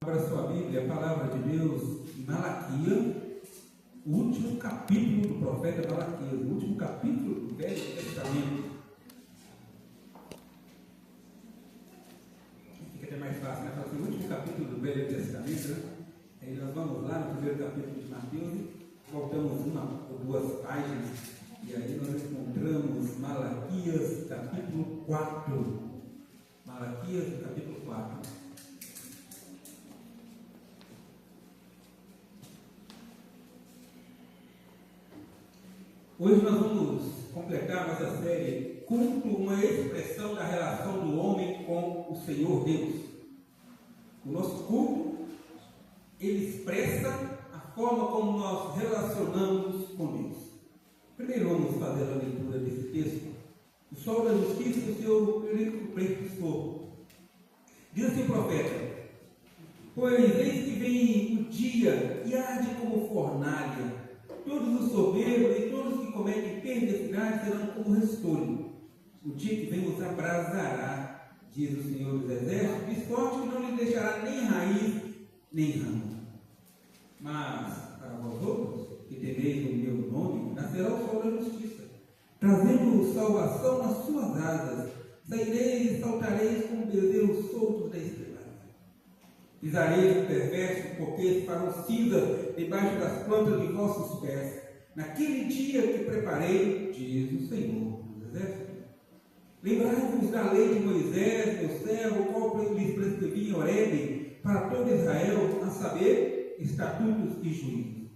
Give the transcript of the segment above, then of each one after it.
Abra sua Bíblia, a palavra de Deus, em Malaquias, o último capítulo do profeta Malaquias, o último capítulo do Velho Testamento. Fica até mais fácil, né? Fala assim, o último capítulo do Velho Testamento, né? Aí nós vamos lá no primeiro capítulo de Mateus e voltamos uma ou duas páginas, e aí nós encontramos Malaquias, capítulo 4. Malaquias, capítulo 4. Hoje nós vamos completar nossa série Culto, uma expressão da relação do homem com o Senhor Deus. O nosso culto, ele expressa a forma como nós relacionamos com Deus. Primeiro vamos fazer a leitura desse texto. O sol da justiça do Senhor precursor. Diz assim o profeta: pois eis que vem o dia e arde como fornalha. Todos os soberbos e todos os que cometem perversidade serão como restolho. O dia que vem os abrasará, diz o Senhor dos Exércitos, de sorte que não lhe deixará nem raiz, nem ramo. Mas para vós outros, que temeis o meu nome, nascerá o sol da justiça, trazendo salvação nas suas asas. Saireis e saltareis como bezerros soltos da estrela. Pisareis o perverso, porque farão cinza debaixo das plantas de vossos pés, naquele dia que preparei, diz o Senhor dos Exércitos. Lembrai-vos da lei de Moisés, meu servo, qual lhes prescrevi em Horebe, para todo Israel, a saber, estatutos e juízos.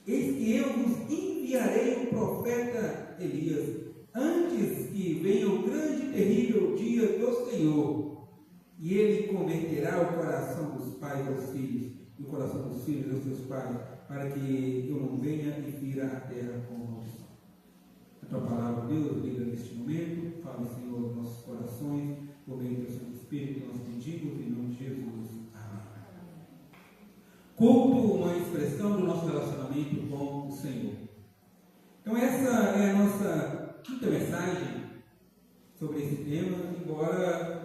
Eis que eu vos enviarei o profeta Elias, antes que venha o grande e terrível dia do Senhor. E ele converterá o coração dos pais aos filhos, e o coração dos filhos aos seus pais, para que eu não venha e fira a terra com maldição. A tua palavra, Deus, liga neste momento, fala, Senhor, nos nossos corações, por meio do Santo Espírito, nós pedimos em nome de Jesus. Amém. Culto, uma expressão do nosso relacionamento com o Senhor. Então, essa é a nossa quinta mensagem sobre esse tema, embora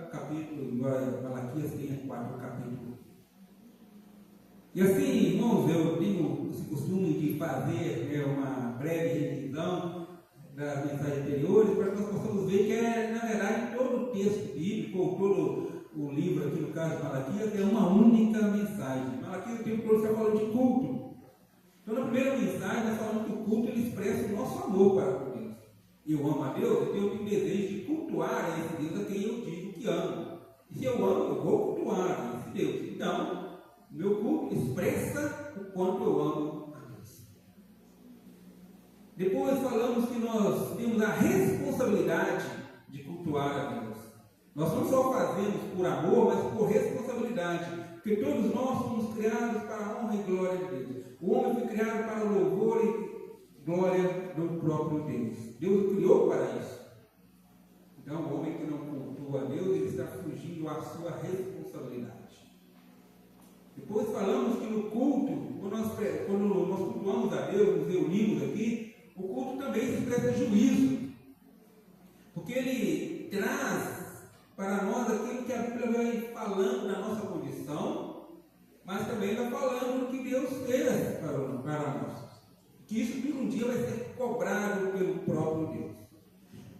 Malaquias tenha 4 capítulos. E assim, irmãos, eu tenho esse costume de fazer uma breve revisão das mensagens anteriores, para que nós possamos ver que na verdade, todo o texto bíblico, ou todo o livro aqui no caso de Malaquias, é uma única mensagem. Malaquias, o tempo todo está falando de culto. Então, na primeira mensagem, nós falamos que o culto ele expressa o nosso amor para com Deus. Eu amo a Deus, eu tenho o desejo de cultuar a esse Deus a quem eu digo que amo. E se eu amo, eu vou cultuar esse Deus. Então, o meu culto expressa o quanto eu amo a Deus. Depois falamos que nós temos a responsabilidade de cultuar a Deus. Nós não só fazemos por amor, mas por responsabilidade. Porque todos nós somos criados para a honra e glória de Deus. O homem foi criado para o louvor e glória do próprio Deus. Deus o criou para isso. Então, o homem que não cultua a Deus, ele está fugindo à sua responsabilidade. Depois falamos que no culto, quando nós cultuamos a Deus, nos reunimos aqui, o culto também se expressa juízo. Porque ele traz para nós aquilo que a Bíblia vai falando na nossa condição, mas também vai falando o que Deus fez para nós. Que isso que um dia vai ser cobrado pelo próprio Deus.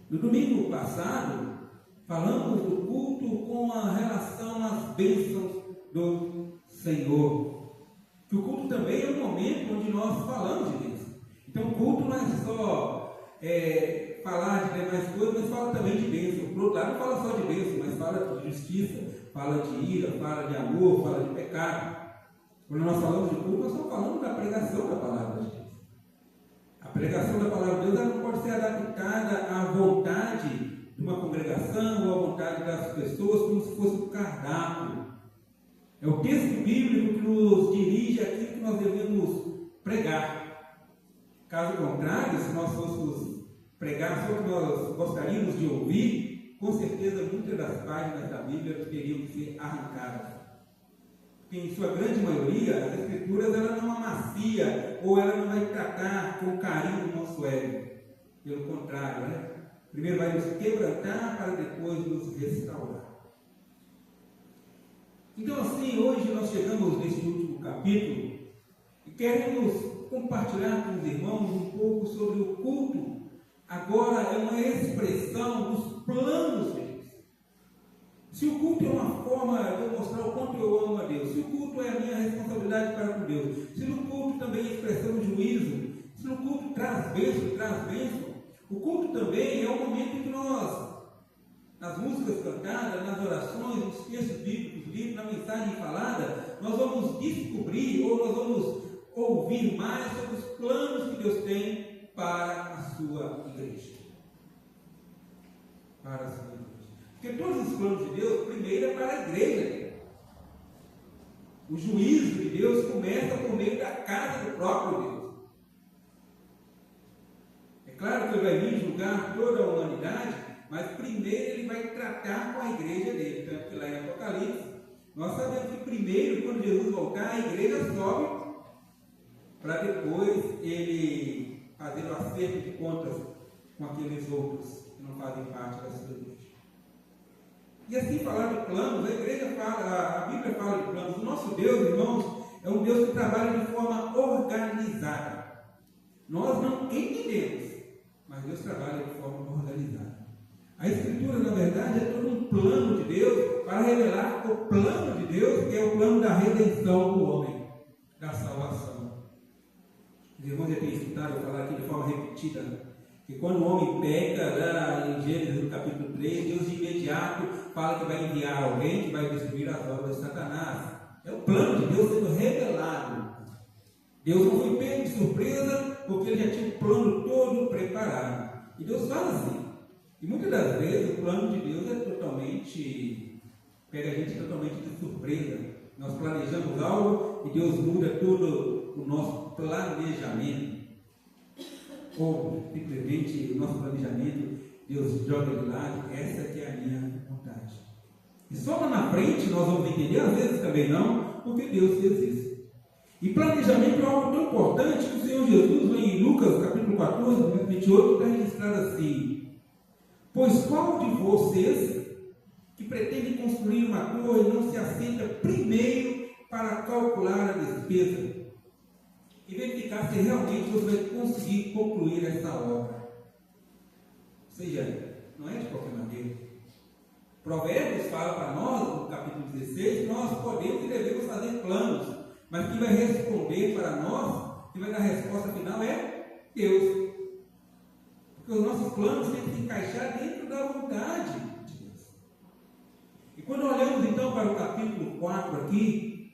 No domingo passado, falamos do culto com a relação às bênçãos do Senhor. Que o culto também é um momento onde nós falamos de Deus. Então, o culto não é só falar de demais coisas, mas fala também de bênção. Por outro lado, não fala só de bênção, mas fala de justiça, fala de ira, fala de amor, fala de pecado. Quando nós falamos de culto, nós estamos falando da pregação da palavra de Deus. A pregação da palavra de Deus ela não pode ser adaptada à vontade de uma congregação ou à vontade das pessoas, como se fosse um cardápio. É o texto bíblico que nos dirige aquilo que nós devemos pregar. Caso contrário, se nós fôssemos pregar só o que nós gostaríamos de ouvir, com certeza muitas das páginas da Bíblia teriam que ser arrancadas. Porque em sua grande maioria, as Escrituras ela não amacia ou ela não vai tratar com carinho o nosso ego. Pelo contrário, né? Primeiro vai nos quebrantar para depois nos restaurar. Então, assim, hoje nós chegamos neste último capítulo e queremos compartilhar com os irmãos um pouco sobre o culto. Agora é uma expressão dos planos de Deus. Se o culto é uma forma de eu mostrar o quanto eu amo a Deus, se o culto é a minha responsabilidade para com Deus, se no culto também é expressão de juízo, se no culto traz bênção, o culto também é o momento em que nós, nas músicas cantadas, nas orações, nos textos bíblicos lidos, na mensagem falada, nós vamos descobrir ou nós vamos ouvir mais sobre os planos que Deus tem para a sua igreja. Para a sua igreja. Porque todos os planos de Deus, primeiro é para a igreja. O juízo de Deus começa por meio da casa do próprio Deus. É claro que Ele vai vir julgar toda a humanidade, mas primeiro Ele vai tratar com a igreja dele. Tanto que lá em Apocalipse, nós sabemos que primeiro, quando Jesus voltar, a igreja sobe, para depois Ele fazer o acerto de contas com aqueles outros que não fazem parte da sua igreja. E assim falar de planos, a igreja fala, a Bíblia fala de planos. O nosso Deus, irmãos, é um Deus que trabalha de forma organizada. Nós não entendemos, mas Deus trabalha de forma organizada. A Escritura, na verdade, é todo um plano de Deus para revelar o plano de Deus, que é o plano da redenção do homem, da salvação. Os irmãos já têm escutado eu falar aqui de forma repetida, que quando o homem peca, lá em Gênesis no capítulo 3, Deus de imediato fala que vai enviar alguém que vai destruir as obras de Satanás. É o plano de Deus sendo revelado. Deus não foi pego de surpresa, porque Ele já tinha o plano todo preparado. E Deus fala assim. E muitas das vezes o plano de Deus é totalmente, pega a gente totalmente de surpresa. Nós planejamos algo e Deus muda todo o nosso planejamento. Ou simplesmente o nosso planejamento, Deus joga de lado. Essa que é a minha vontade. E só lá na frente nós vamos entender, às vezes também não, porque Deus fez isso. E planejamento é algo tão importante que o Senhor Jesus, em Lucas capítulo 14, verso 28, está registrado assim: pois qual de vocês que pretende construir uma torre não se assenta primeiro para calcular a despesa e verificar se realmente você vai conseguir concluir essa obra? Ou seja, não é de qualquer maneira. Provérbios fala para nós, no capítulo 16, que nós podemos e devemos fazer planos, mas quem vai responder para nós, quem vai dar a resposta final é Deus. Porque os nossos planos têm que se encaixar dentro da vontade de Deus. E quando olhamos então para o capítulo 4 aqui,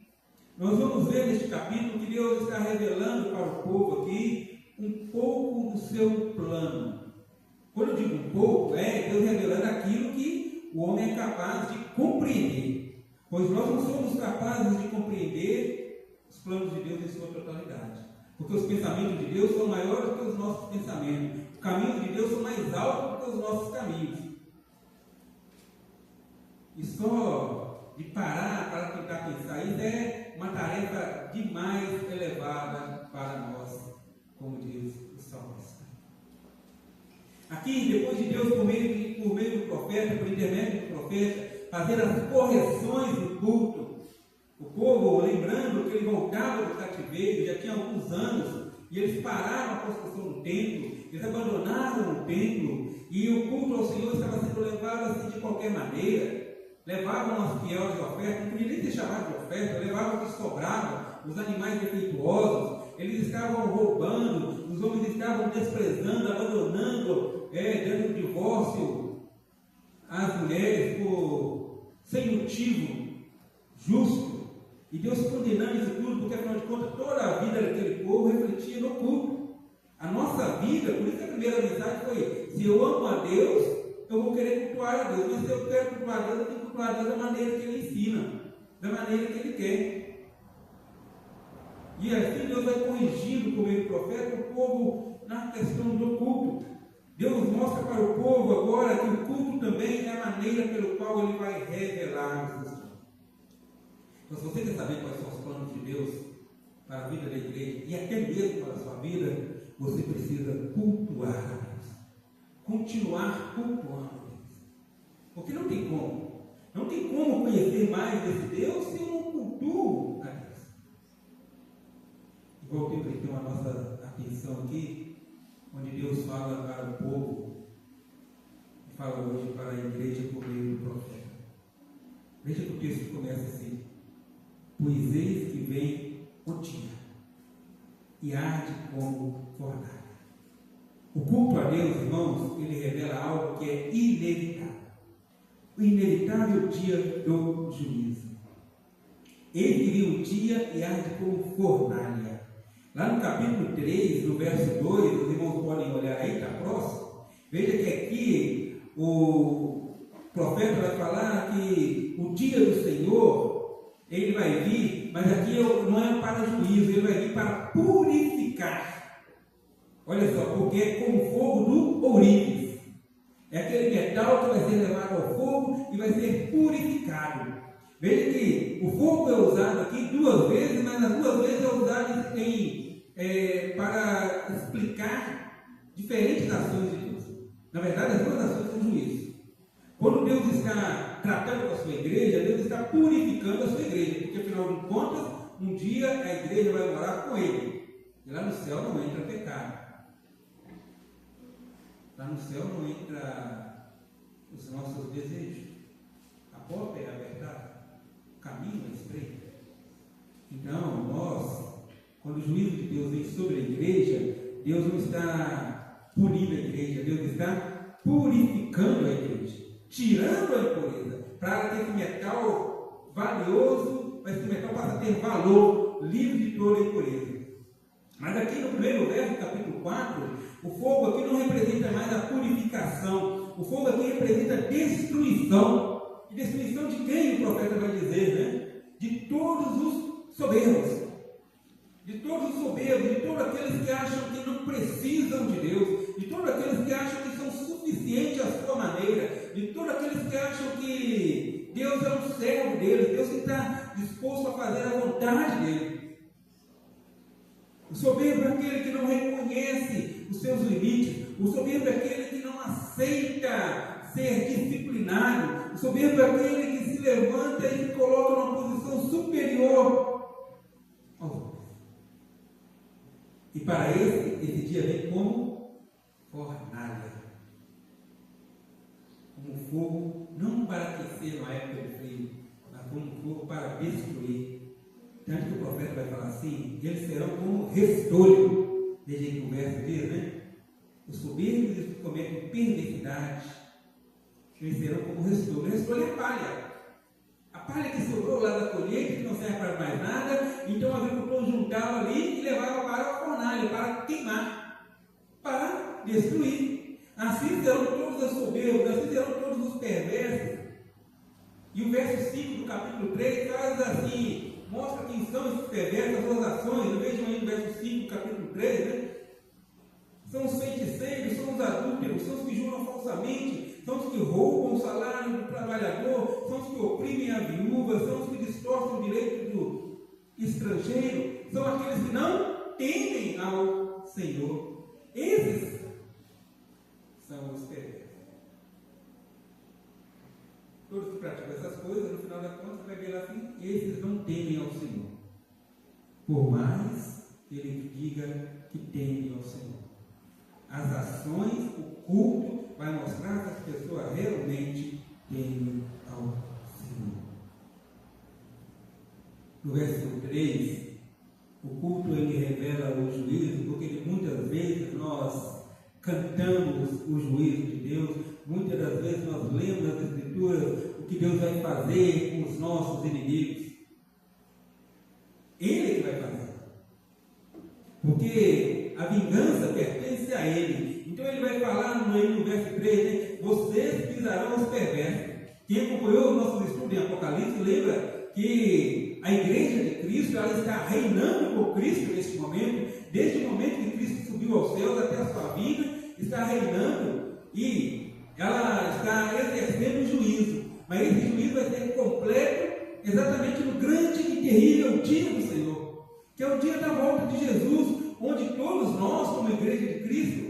nós vamos ver neste capítulo que Deus está revelando para o povo aqui um pouco do seu plano. Quando eu digo um pouco, é Deus revelando aquilo que o homem é capaz de compreender. Pois nós não somos capazes de compreender os planos de Deus em sua totalidade. Porque os pensamentos de Deus são maiores do que os nossos pensamentos. Os caminhos de Deus são mais altos do que os nossos caminhos. E só de parar para tentar pensar isso é uma tarefa demais elevada para nós, como diz o salmista. Aqui, depois de Deus, por meio do profeta, por intermédio do profeta, fazer as correções do culto, o povo, lembrando que ele voltava do cativeiro, já tinha alguns anos, e eles pararam a construção do templo, eles abandonaram o templo, e o culto ao Senhor estava sendo levado assim de qualquer maneira. Levavam as fiéis de oferta, não podia nem ser chamado de oferta, levavam o que sobrava, os animais defeituosos, eles estavam roubando, os homens estavam desprezando, abandonando, dando divórcio às mulheres sem motivo justo. E Deus condenando isso tudo, porque afinal de contas toda a vida daquele povo refletia no culto. A nossa vida, por isso a primeira mensagem foi: se eu amo a Deus, eu vou querer cultuar a Deus, mas se eu quero cultuar a Deus, eu tenho que cultuar a Deus da maneira que Ele ensina, da maneira que Ele quer. E assim Deus vai corrigindo por meio do profeta o povo na questão do culto. Deus mostra para o povo agora que o culto também é a maneira pelo qual Ele vai revelar os seus planos. Então, se você quer saber quais são os planos de Deus para a vida da igreja, e até mesmo para a sua vida, você precisa cultuar a Deus. Continuar cultuando a Deus. Porque não tem como. Não tem como conhecer mais desse Deus se eu não cultuo a Deus. Igual tem que ter uma nossa atenção aqui, onde Deus fala para o povo, e fala hoje para a igreja por meio do profeta. Veja que o texto começa assim: pois eis que vem o dia, e arde como fornalha. O culto a Deus, irmãos, ele revela algo que é inevitável. O inevitável dia do juízo. Ele viu o dia e arde como fornalha. Lá no capítulo 3, no verso 2, os irmãos podem olhar aí, está próximo. Veja que aqui o profeta vai falar que o dia do Senhor, ele vai vir, mas aqui não é para juízo, ele vai vir para purificar. Olha só, porque é como fogo do ourives. É aquele metal que vai ser levado ao fogo e vai ser purificado. Veja que o fogo é usado aqui 2 vezes, mas nas 2 vezes é usado para explicar diferentes ações de Deus. Na verdade, as 2 ações são juízo. Quando Deus está tratando com a sua igreja, Deus está purificando a sua igreja, porque afinal de contas, um dia a igreja vai morar com Ele. E lá no céu não entra pecado. Lá no céu não entra os nossos desejos. A porta é aberta, o caminho é estreito. Então, nós, quando o juízo de Deus vem sobre a igreja, Deus não está punindo a igreja, Deus está purificando a igreja, tirando a impureza, para que esse metal valioso, esse metal passe a ter valor, livre de toda a impureza. Mas aqui no primeiro verso, capítulo 4, o fogo aqui não representa mais a purificação, o fogo aqui representa a destruição. E destruição de quem o profeta vai dizer, né? De todos os soberbos. De todos os soberbos, de todos aqueles que acham que não precisam de Deus, de todos aqueles que acham que são suficientes à sua maneira, de todos aqueles que acham que Deus é um servo deles, Deus está disposto a fazer a vontade dele. O soberbo é aquele que não reconhece os seus limites. O soberbo é aquele que não aceita ser disciplinado. O soberbo é aquele que se levanta e se coloca numa posição superior aos outros. E para esse dia vem como fornalha. Como fogo, não para aquecer na época do frio, mas como fogo para destruir. Tanto que o profeta vai falar assim: eles serão como restolho. Veja que o verso diz, né? Os soberbos que cometem perversidade, eles serão como restolho. Restolho é a palha. A palha que sobrou lá da colheita, que não serve para mais nada, então o agricultor juntava ali e levava para a fornalha, para queimar, para destruir. Assim serão todos os soberbos, assim serão todos os perversos. E o verso 5 do capítulo 3 faz assim, mostra quem são esses perversos, as suas ações. Vejam aí no verso 5 do capítulo 3, né? São os feiticeiros, são os adúlteros, são os que juram falsamente, são os que roubam o salário do trabalhador, são os que oprimem a viúva, são os que distorcem o direito do estrangeiro, são aqueles que não temem ao Senhor. Esses são os perversos. Todos que praticam essas coisas, no final da conta, vai ver assim: esses não temem ao Senhor, por mais que ele diga que temem ao Senhor. As ações, o culto, vai mostrar que as pessoas realmente temem ao Senhor. No versículo 3, o culto ele revela o juízo, porque muitas vezes nós cantamos o juízo de Deus, muitas das vezes nós lemos nas Escrituras o que Deus vai fazer com os nossos inimigos. Ele que vai fazer, porque a vingança pertence a Ele. Então ele vai falar no verso 3, né? Vocês pisarão os perversos. Quem acompanhou o nosso estudo em Apocalipse lembra que a igreja de Cristo, ela está reinando com Cristo neste momento. Desde o momento que Cristo subiu aos céus até a sua vinda, está reinando e ela está exercendo juízo. Mas esse juízo vai ser completo exatamente no grande e terrível dia do Senhor, que é o dia da volta de Jesus, onde todos nós, como igreja de Cristo,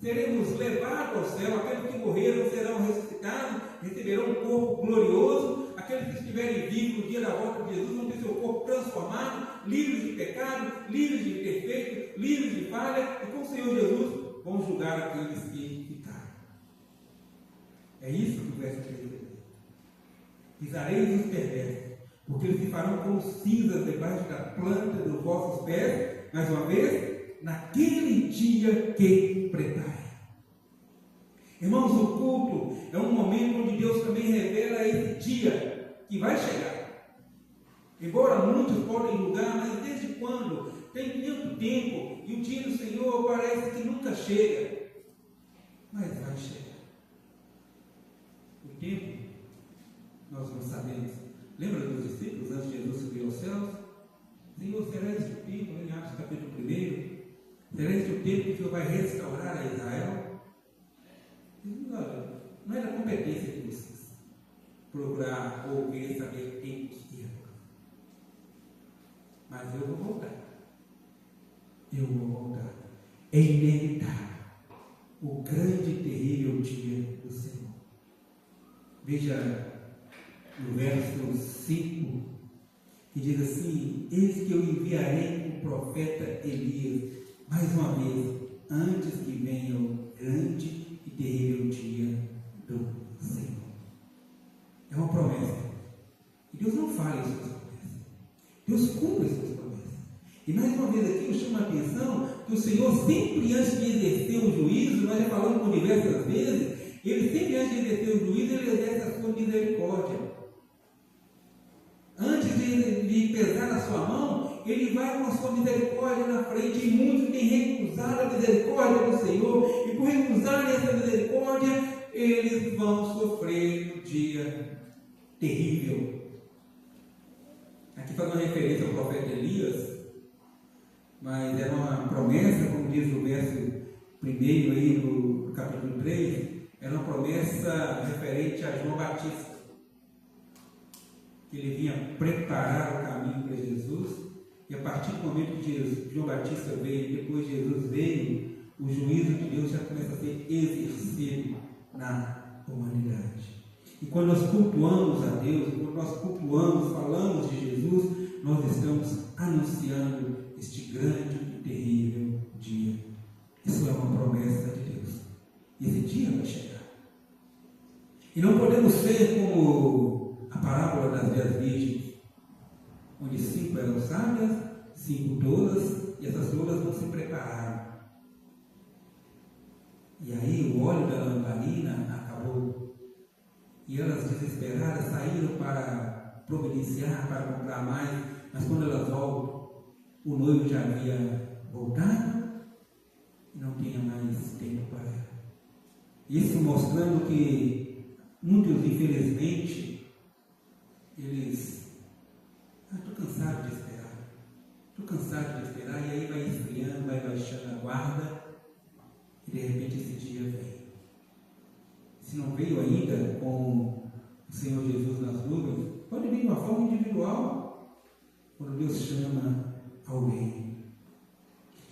seremos levados ao céu. Aqueles que morreram serão ressuscitados, receberão um corpo glorioso. Aqueles que estiverem vivos no dia da volta de Jesus vão ter seu corpo transformado, livres de pecado, livres de imperfeito, livres de falha, e com o Senhor Jesus vão julgar aqueles que ficaram. É isso que o verso 3 diz. Pisareis os perversos, porque eles se farão como cinzas debaixo da planta dos vossos pés, mais uma vez, naquele dia que preparai. Irmãos, o culto é um momento onde Deus também revela esse dia que vai chegar. Embora muitos podem julgar, mas desde quando? Tem tanto tempo, e o dia do Senhor parece que nunca chega. Mas vai chegar. O tempo, nós não sabemos. Lembra dos discípulos antes de Jesus subir aos céus? Senhor, será este o tempo, em Atos capítulo 1, será este o tempo que o Senhor vai restaurar a Israel? Não é da competência de vocês procurar ouvir, saber tempos e épocas. Mas eu vou voltar. Eu vou voltar. É inevitável o grande e terrível dia do Senhor. Veja no verso 5, que diz assim: eis que eu enviarei o profeta Elias, mais uma vez, antes que venha o grande e terrível dia do Senhor. É uma promessa. E Deus não falha em suas promessas. Deus cumpre suas promessas. E mais uma vez aqui eu chamo a atenção que o Senhor sempre antes de exercer o juízo, nós já falamos por diversas vezes, ele sempre antes de exercer o juízo, ele exerce a sua misericórdia. Antes de pesar na sua mão, ele vai com a sua misericórdia na frente, e muitos têm recusado a misericórdia do Senhor, e por recusarem essa misericórdia, eles vão sofrer no dia terrível. Aqui faz uma referência ao profeta Elias, mas era uma promessa, como diz o verso 1 aí do capítulo 3, era uma promessa referente a João Batista. Ele vinha preparar o caminho para Jesus, e a partir do momento que João Batista veio, depois Jesus veio, o juízo de Deus já começa a ser exercido na humanidade. E quando nós cultuamos a Deus, quando nós cultuamos, falamos de Jesus, nós estamos anunciando este grande e terrível dia. Isso é uma promessa de Deus. E esse dia vai chegar. E não podemos ser como a parábola das 10 virgens, onde 5 eram sábias, 5 tolas, e essas tolas não se prepararam. E aí o óleo da lamparina acabou. E elas, desesperadas, saíram para providenciar, para comprar mais, mas quando elas voltam, o noivo já havia voltado e não tinha mais tempo para ela. Isso mostrando que muitos, infelizmente, eles... estou cansado de esperar, e aí vai esfriando, vai baixando a guarda, e de repente esse dia vem. Se não veio ainda com o Senhor Jesus nas nuvens, pode vir de uma forma individual, quando Deus chama alguém.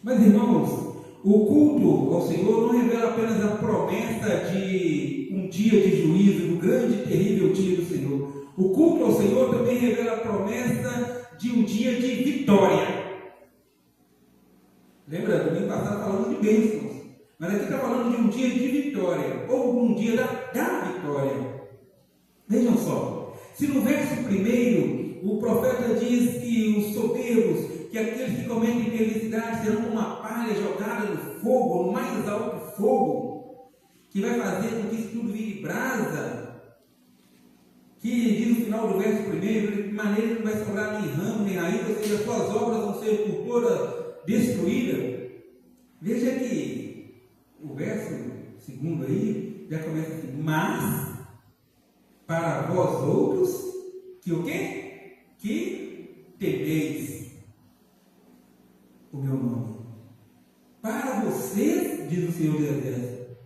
Mas, irmãos, o culto ao Senhor não revela apenas a promessa de um dia de juízo, do grande e terrível dia do Senhor. O culto ao Senhor também revela a promessa de um dia de vitória. Lembra, domingo passado falamos de bênçãos, mas aqui está falando de um dia de vitória, ou um dia da vitória. Vejam só, se no verso 1 o profeta diz que os soberbos, que aqueles que cometem perversidade serão como uma palha jogada no fogo, no mais alto fogo, que vai fazer com que isso tudo vire brasa, que diz no final do verso 1, de maneira que não vai sobrar nem ramo, nem raiz, ou seja, as suas obras vão ser por todas destruídas. Veja que o verso 2 aí já começa assim: mas para vós outros, que o quê? Que temeis o meu nome. Para vocês, diz o Senhor dos Exércitos,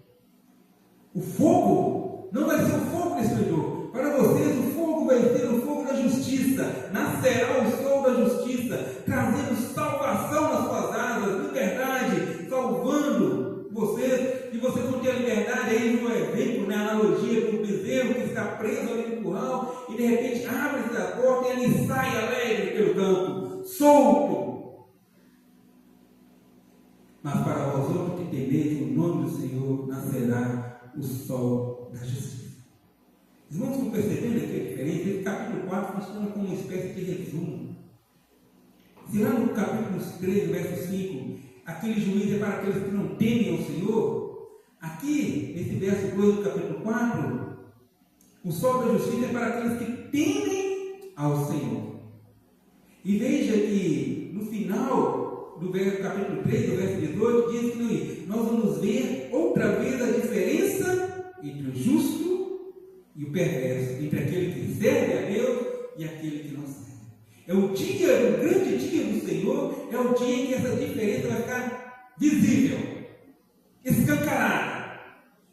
o fogo não vai ser o fogo destruidor. Para vocês, o fogo vai ser o fogo da justiça. Nascerá o sol da justiça, trazendo salvação nas suas asas, liberdade, salvando vocês. E vocês vão ter a liberdade aí no evento, na analogia do bezerro que está preso ali no curral, e de repente abre-se a porta e ele sai alegre pelo campo, solto. Mas para vós outros que temeis o nome do Senhor, nascerá o sol da justiça. Irmãos, estão percebendo aqui a diferença? Esse capítulo 4 funciona como uma espécie de resumo. Se lá no capítulo 3, verso 5, aquele juiz é para aqueles que não temem ao Senhor, aqui, nesse verso 2 do capítulo 4, o sol da justiça é para aqueles que temem ao Senhor. E veja que no final do capítulo 3, do verso 18, diz que nós vamos ver outra vez a diferença entre o justo e o perverso, entre aquele que serve a Deus e aquele que não serve. É o dia, o grande dia do Senhor, é o dia em que essa diferença vai ficar visível, escancarada.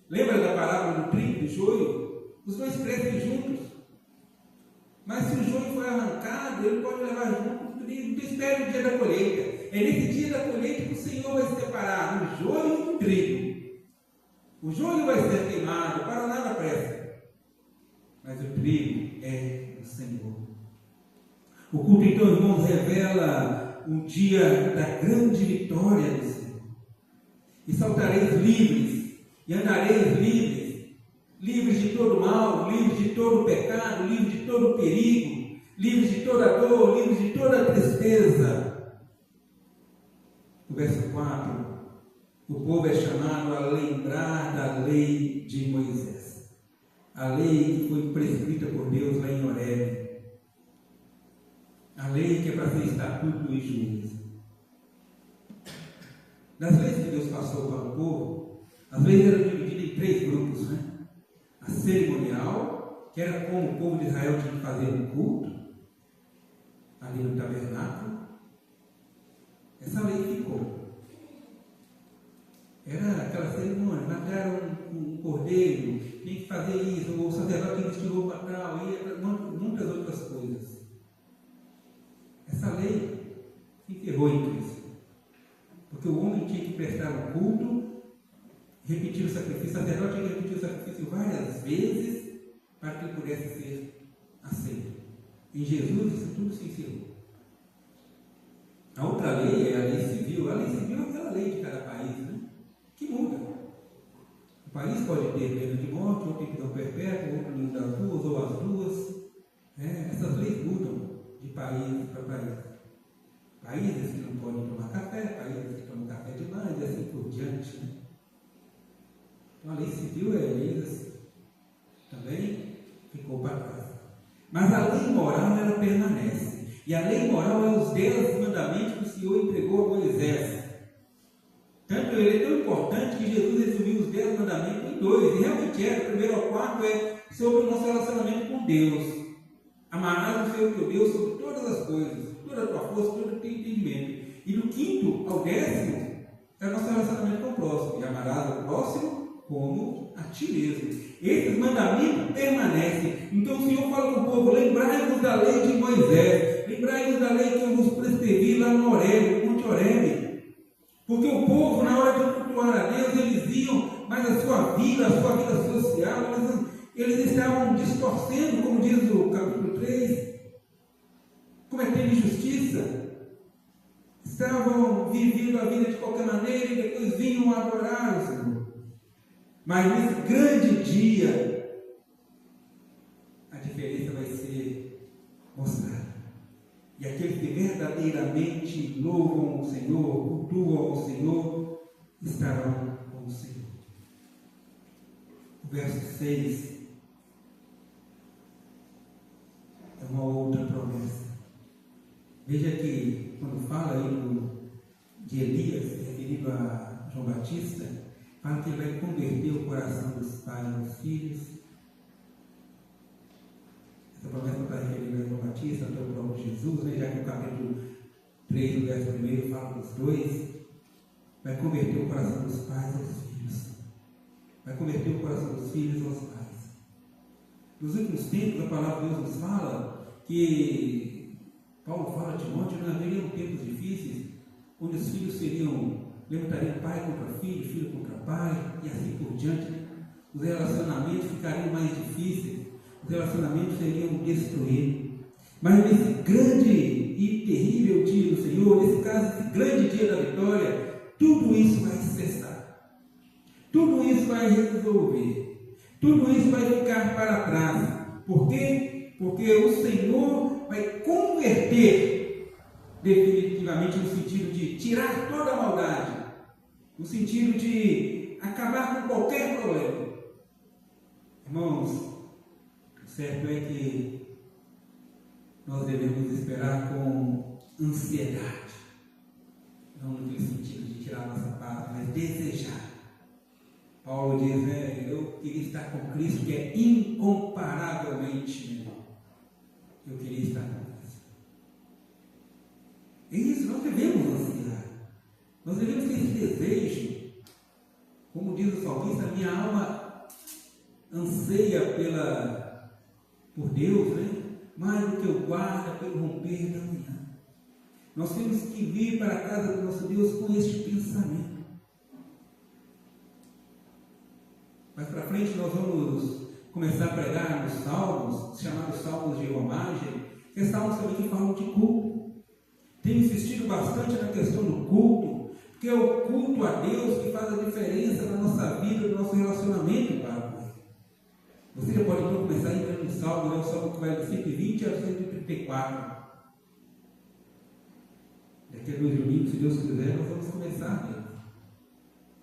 Lembra da parábola do trigo e do joio? Os dois crescem juntos. Mas se o joio for arrancado, ele pode levar junto o trigo. Então espere o dia da colheita. É nesse dia da colheita que o Senhor vai separar o joio do trigo. O joio vai ser queimado, para nada presta. Mas o trigo é do Senhor. O culto, então, irmãos, revela um dia da grande vitória do Senhor. E saltareis livres, e andareis livres, livres de todo mal, livres de todo pecado, livres de todo perigo, livres de toda dor, livres de toda tristeza. No verso 4, o povo é chamado a lembrar da lei de Moisés, a lei que foi prescrita por Deus lá em Horebe. A lei que é para ser estatuto e juízo. Das leis que Deus passou para o povo, as leis eram divididas em 3 grupos, né? A cerimonial, que era como o povo de Israel tinha que fazer um culto, ali no tabernáculo. Essa lei ficou. Era aquela cerimônia, mataram um cordeiro, tinha que fazer isso, o sacerdote tinha que vestir roupa tal, e muitas outras coisas. Essa lei enterrou em Cristo, porque o homem tinha que prestar o culto, repetir o sacrifício, o sacerdote tinha que repetir o sacrifício várias vezes para que ele pudesse ser aceito. Em Jesus isso tudo se encerrou. A outra lei é a lei civil. A lei civil é aquela lei de cada país, né? Que muda. O país pode ter pena de morte, ou prisão perpétua, ou punição das duas, ou as duas. Essas leis mudam de país para país. Países que não podem tomar café, países que tomam café demais, e assim por diante. Né? Então a lei civil é lei assim. Também ficou para trás. Mas a lei moral ela permanece. E a lei moral é os 10 mandamentos que o Senhor entregou a Moisés. Tanto ele é tão importante que Jesus resumiu os 10 mandamentos em 2. E realmente o primeiro ao quarto é sobre o nosso relacionamento com Deus. Amarás o Senhor teu Deus sobre todas as coisas, toda a tua força, todo o teu entendimento. E do 5º ao 10º é o nosso relacionamento com o próximo. E amarás o próximo como a ti mesmo. Esses mandamentos permanecem. Então o Senhor fala com o povo: lembrai-vos da lei de Moisés, lembrai-vos da lei que eu vos prescrevi lá no Horebe, no Monte Horebe. Porque o povo, na hora de cultuar a Deus, eles iam, mas a sua vida social, eles estavam distorcendo, como diz o capítulo 3, cometendo injustiça, estavam vivendo a vida de qualquer maneira e depois vinham adorar o Senhor. Mas nesse grande dia, a diferença vai ser mostrada. E aqueles que verdadeiramente louvam o Senhor, cultuam o Senhor, estarão com o Senhor. O verso 6 é uma outra promessa. Veja que quando fala aí de Elias, referido a João Batista, fala que ele vai converter o coração dos pais aos filhos. Essa promessa está referida a João Batista, até o próprio Jesus, né? Já que o capítulo 3, do verso 1 fala dos dois. Vai converter o coração dos pais aos filhos. Vai converter o coração dos filhos aos pais. Nos últimos tempos, a palavra de Deus nos fala que Paulo fala a Timóteo que não haveriam tempos difíceis, onde os filhos levantariam pai contra filho, filho contra pai, e assim por diante. Os relacionamentos ficariam mais difíceis. os relacionamentos seriam destruídos. Mas nesse grande e terrível dia do Senhor, nesse caso, esse grande dia da vitória, tudo isso vai cessar. Tudo isso vai resolver. Tudo isso vai ficar para trás. Por quê? Porque o Senhor vai converter definitivamente no sentido de tirar toda a maldade, no sentido de acabar com qualquer problema. Irmãos, o certo é que nós devemos esperar com ansiedade, não no sentido de tirar nossa paz, mas desejar. Paulo diz, eu queria estar com Cristo, que é incomparavelmente melhor. Eu queria estar com Cristo. É isso, nós devemos ansiar. Nós devemos ter esse desejo. Como diz o salmista, minha alma anseia por Deus, mais do que eu guardo pelo romper da manhã. Nós temos que vir para a casa do nosso Deus com este pensamento. Mais para frente nós vamos começar a pregar nos salmos, chamados salmos de romagem, que é salmos também que falam de culto. Tenho insistido bastante na questão do culto, porque é o culto a Deus que faz a diferença na nossa vida, no nosso relacionamento para com Ele. Você já pode então começar a entrar no salmo, o salmo que vai do 120 ao 134. Daqui a 2 domingos, se Deus quiser, nós vamos começar mesmo.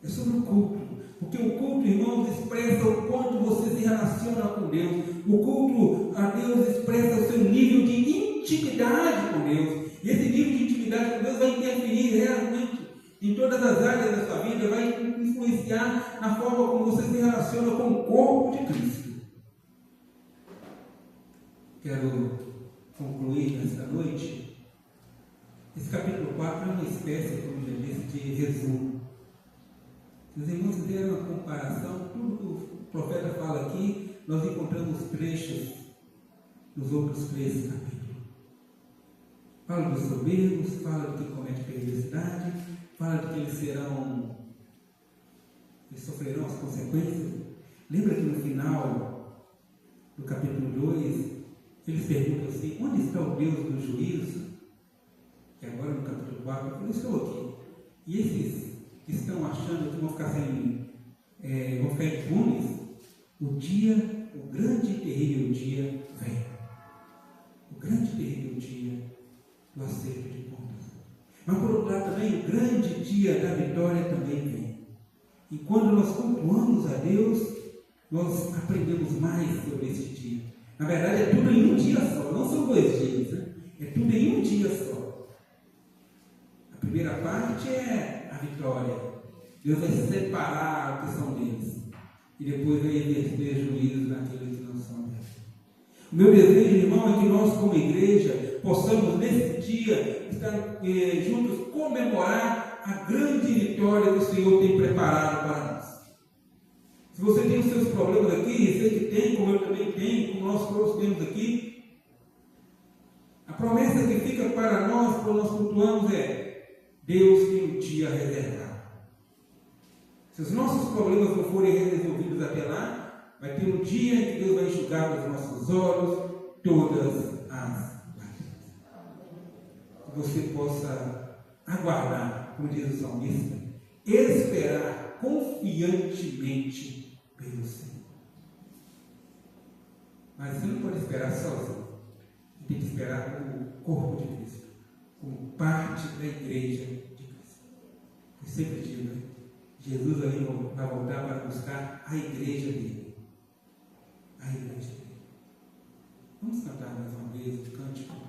É sobre o culto. Porque o culto, irmãos, expressa o quanto você se relaciona com Deus. O culto a Deus expressa o seu nível de intimidade com Deus. E esse nível de intimidade com Deus vai interferir realmente em todas as áreas da sua vida, vai influenciar na forma como você se relaciona com o corpo de Cristo. Quero concluir nesta noite. Esse capítulo 4 é uma espécie, como já disse, de resumo. Se os irmãos fizerem uma comparação, tudo que o profeta fala aqui, nós encontramos trechos nos outros 3 capítulos. Fala dos soberbos, fala de quem comete perversidade, fala de que eles sofrerão as consequências. Lembra que no final do capítulo 2, eles perguntam assim, onde está o Deus do juízo? E agora no capítulo 4, eu estou aqui. E esses que estão achando que vão ficar impunes, o grande e terrível dia vem. O grande e terrível dia do acerto de contas. Mas por outro lado também, o grande dia da vitória também vem. E quando nós cultuamos a Deus, nós aprendemos mais sobre esse dia. Na verdade, é tudo em um dia só, não são 2 dias, é tudo em um dia só. A primeira parte é a vitória. Deus vai separar o que são deles. E depois vai exercer juízo naqueles que não são deles. O meu desejo, irmão, é que nós, como igreja, possamos nesse dia estar juntos comemorar a grande vitória que o Senhor tem preparado para nós. Se você tem os seus problemas aqui, sei que tem, como eu também tenho, como nós todos temos aqui, a promessa que fica para nós, quando nós cultuamos, é: Deus tem um dia reservado. Se os nossos problemas não forem resolvidos até lá, vai ter um dia em que Deus vai enxugar dos nossos olhos todas as lágrimas. Que você possa aguardar, como diz o salmista, esperar confiantemente pelo Senhor. Mas você não pode esperar sozinho. Você tem que esperar como corpo de Cristo, como parte da igreja de Cristo. Eu sempre digo, Jesus aí vai voltar para buscar a igreja dele. A igreja dele. Vamos cantar mais uma vez o cântico.